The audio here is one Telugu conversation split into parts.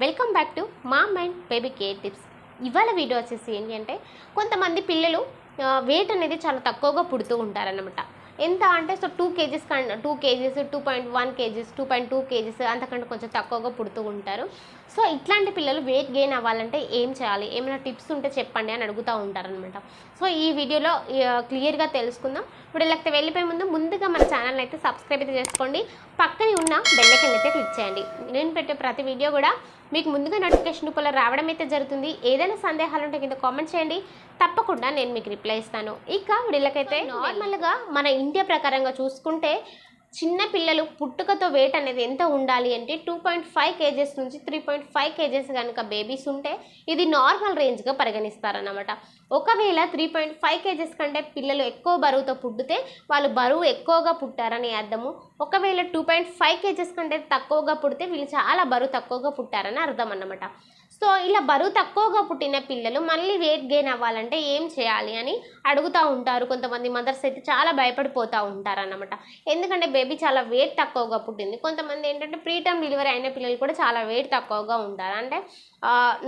Welcome back to mom and baby care tips. ఇవాళ వీడియో వచ్చేసి ఏంటి అంటే, కొంతమంది పిల్లలు వెయిట్ అనేది చాలా తక్కువగా పుడుతూ ఉంటారన్నమాట. ఎంత అంటే 2 కేజీస్ 2 కేజీస్ 2.1 కేజీస్ 2.2 కేజీస్ అంతకంటే కొంచెం తక్కువగా పుడుతూ ఉంటారు. సో ఇట్లాంటి పిల్లలు వెయిట్ గెయిన్ అవ్వాలంటే ఏం చేయాలి, ఏమైనా టిప్స్ ఉంటే చెప్పండి అని అడుగుతూ ఉంటారనమాట. సో ఈ వీడియోలో క్లియర్గా తెలుసుకుందాం. ఇప్పుడు ఇలా వెళ్ళిపోయే ముందుగా మన ఛానల్ని అయితే సబ్స్క్రైబ్ అయితే చేసుకోండి. పక్కనే ఉన్న బెల్ ఐకాన్ అయితే క్లిక్ చేయండి. నేను పెట్టే ప్రతి వీడియో కూడా మీకు ముందుగా నోటిఫికేషన్ రూపంలో రావడం అయితే జరుగుతుంది. ఏదైనా సందేహాలు ఉంటే కింద కామెంట్ చేయండి, తప్పకుండా నేను మీకు రిప్లై ఇస్తాను. ఇక వీళ్ళకైతే నార్మల్గా మన ఇండియా ప్రకారంగా చూసుకుంటే చిన్న పిల్లలు పుట్టుకతో వెయిట్ అనేది ఎంత ఉండాలి అంటే 2.5 కేజెస్ నుంచి 3.5 కేజెస్ కనుక బేబీస్ ఉంటే ఇది నార్మల్ రేంజ్గా పరిగణిస్తారన్నమాట. ఒకవేళ 3.5 కేజెస్ కంటే పిల్లలు ఎక్కువ బరువుతో పుట్టితే వాళ్ళు బరువు ఎక్కువగా పుట్టారని అర్థము. ఒకవేళ 2.5 కేజెస్ కంటే తక్కువగా పుడితే వీళ్ళు చాలా బరువు తక్కువగా పుట్టారని అర్థం అన్నమాట. సో ఇలా బరువు తక్కువగా పుట్టిన పిల్లలు మళ్ళీ వెయిట్ గెయిన్ అవ్వాలంటే ఏం చేయాలి అని అడుగుతూ ఉంటారు. కొంతమంది మదర్స్ అయితే చాలా భయపడిపోతూ ఉంటారు అన్నమాట. ఎందుకంటే బేబీ చాలా వెయిట్ తక్కువగా పుట్టింది. కొంతమంది ఏంటంటే ప్రీటర్మ్ డెలివరీ అయిన పిల్లలు కూడా చాలా వెయిట్ తక్కువగా ఉంటారు. అంటే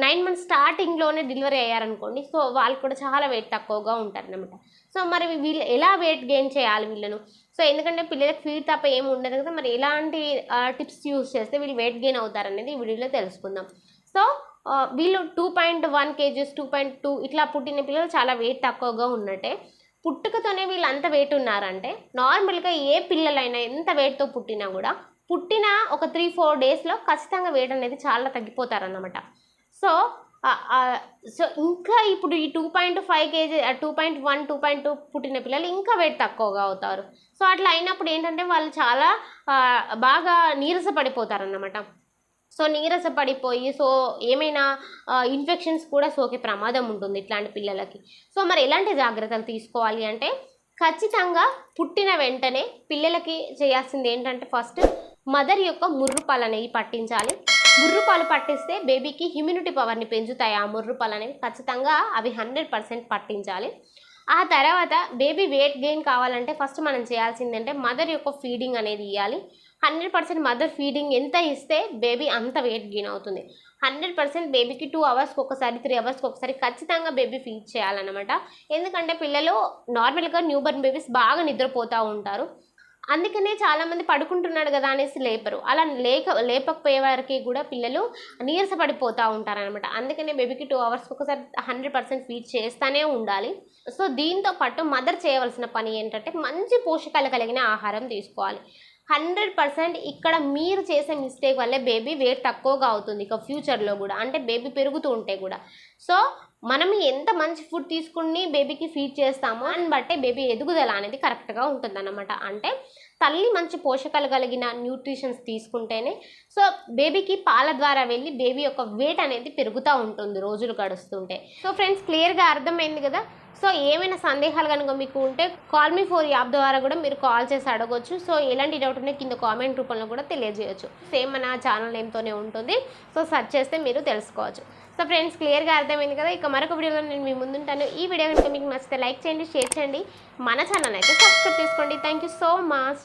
9 months స్టార్టింగ్లోనే డెలివరీ అయ్యారనుకోండి, సో వాళ్ళు కూడా చాలా వెయిట్ తక్కువగా ఉంటారు అన్నమాట. సో మరి వీళ్ళు ఎలా వెయిట్ గెయిన్ చేయాలి వీళ్ళను? సో ఎందుకంటే పిల్లలకు ఫీడ్ తప్ప ఏమి ఉండదు కదా, మరి ఎలాంటి టిప్స్ యూస్ చేస్తే వీళ్ళు వెయిట్ గెయిన్ అవుతారనేది ఈ వీడియోలో తెలుసుకుందాం. సో వీళ్ళు 2.1 కేజీస్ 2.2 ఇట్లా పుట్టిన పిల్లలు చాలా వెయిట్ తక్కువగా ఉన్నట్టే. పుట్టుకతోనే వీళ్ళు అంత వెయిట్ ఉన్నారంటే నార్మల్గా ఏ పిల్లలైనా ఎంత వెయిట్తో పుట్టినా కూడా పుట్టిన ఒక 3-4 డేస్లో ఖచ్చితంగా వెయిట్ అనేది చాలా తగ్గిపోతారన్నమాట. సో సో ఇంకా ఇప్పుడు ఈ 2.5 కేజీ 2.1 2.2 పుట్టిన పిల్లలు ఇంకా వెయిట్ తక్కువగా అవుతారు. సో అట్లా అయినప్పుడు ఏంటంటే వాళ్ళు చాలా బాగా నీరస పడిపోతారన్నమాట. సో నీరస పడిపోయి ఏమైనా ఇన్ఫెక్షన్స్ కూడా సోకే ప్రమాదం ఉంటుంది ఇట్లాంటి పిల్లలకి. సో మరి ఎలాంటి జాగ్రత్తలు తీసుకోవాలి అంటే, ఖచ్చితంగా పుట్టిన వెంటనే పిల్లలకి చేయాల్సింది ఏంటంటే, ఫస్ట్ మదర్ యొక్క ముర్రుపాలు అనేవి పట్టించాలి. ముర్రుపాలు పట్టిస్తే బేబీకి ఇమ్యూనిటీ పవర్ని పెంచుతాయి. ఆ ముర్రుపాలు అనేవి ఖచ్చితంగా అవి 100% పట్టించాలి. ఆ తర్వాత బేబీ వెయిట్ గెయిన్ కావాలంటే ఫస్ట్ మనం చేయాల్సింది అంటే మదర్ యొక్క ఫీడింగ్ అనేది ఇవ్వాలి. 100% మదర్ ఫీడింగ్ ఎంత ఇస్తే బేబీ అంత వెయిట్ గెయిన్ అవుతుంది. 100% బేబీకి 2 అవర్స్కి ఒకసారి 3 అవర్స్కి ఒకసారి ఖచ్చితంగా బేబీ ఫీడ్ చేయాలన్నమాట. ఎందుకంటే పిల్లలు నార్మల్గా న్యూబర్న్ బేబీస్ బాగా నిద్రపోతూ ఉంటారు. అందుకనే చాలామంది పడుకుంటున్నాడు కదా అనేసి లేపరు. అలా లేపకపోయే వారికి కూడా పిల్లలు నీరసపడిపోతూ ఉంటారనమాట. అందుకనే బేబీకి 2 అవర్స్కి ఒకసారి 100% ఫీడ్ చేస్తూనే ఉండాలి. సో దీంతో పాటు మదర్ చేయవలసిన పని ఏంటంటే, మంచి పోషకాలు కలిగిన ఆహారం తీసుకోవాలి. 100% ఇక్కడ మీరు చేసే మిస్టేక్ వల్లే బేబీ వెయిట్ తక్కువగా అవుతుంది ఇక ఫ్యూచర్లో కూడా, అంటే బేబీ పెరుగుతూ ఉంటే కూడా. సో మనం ఎంత మంచి ఫుడ్ తీసుకుని బేబీకి ఫీడ్ చేస్తామో అని బట్టే బేబీ ఎదుగుదల అనేది కరెక్ట్గా ఉంటుందన్నమాట. అంటే తల్లి మంచి పోషకాలు కలిగిన న్యూట్రిషన్స్ తీసుకుంటేనే సో బేబీకి పాల ద్వారా వెళ్ళి బేబీ యొక్క వెయిట్ అనేది పెరుగుతూ ఉంటుంది రోజులు గడుస్తుంటే. సో ఫ్రెండ్స్, క్లియర్గా అర్థమైంది కదా. సో ఏమైనా సందేహాలు కనుక మీకు ఉంటే కాల్ మీ ఫోర్ యాప్ ద్వారా కూడా మీరు కాల్ చేసి అడగవచ్చు. సో ఎలాంటి డౌట్ ఉంటే కింద కామెంట్ రూపంలో కూడా తెలియజేయచ్చు. సేమ్ మన ఛానల్ నేమ్తోనే ఉంటుంది. సో సెర్చ్ చేస్తే మీరు తెలుసుకోవచ్చు. సో ఫ్రెండ్స్, క్లియర్గా అర్థమైంది కదా. ఇక మరొక వీడియోలో నేను మీ ముందుంటాను. ఈ వీడియో కనుక మీకు నచ్చితే లైక్ చేయండి, షేర్ చేయండి, మన ఛానల్ అయితే సబ్స్క్రైబ్ చేసుకోండి. Thank you so much.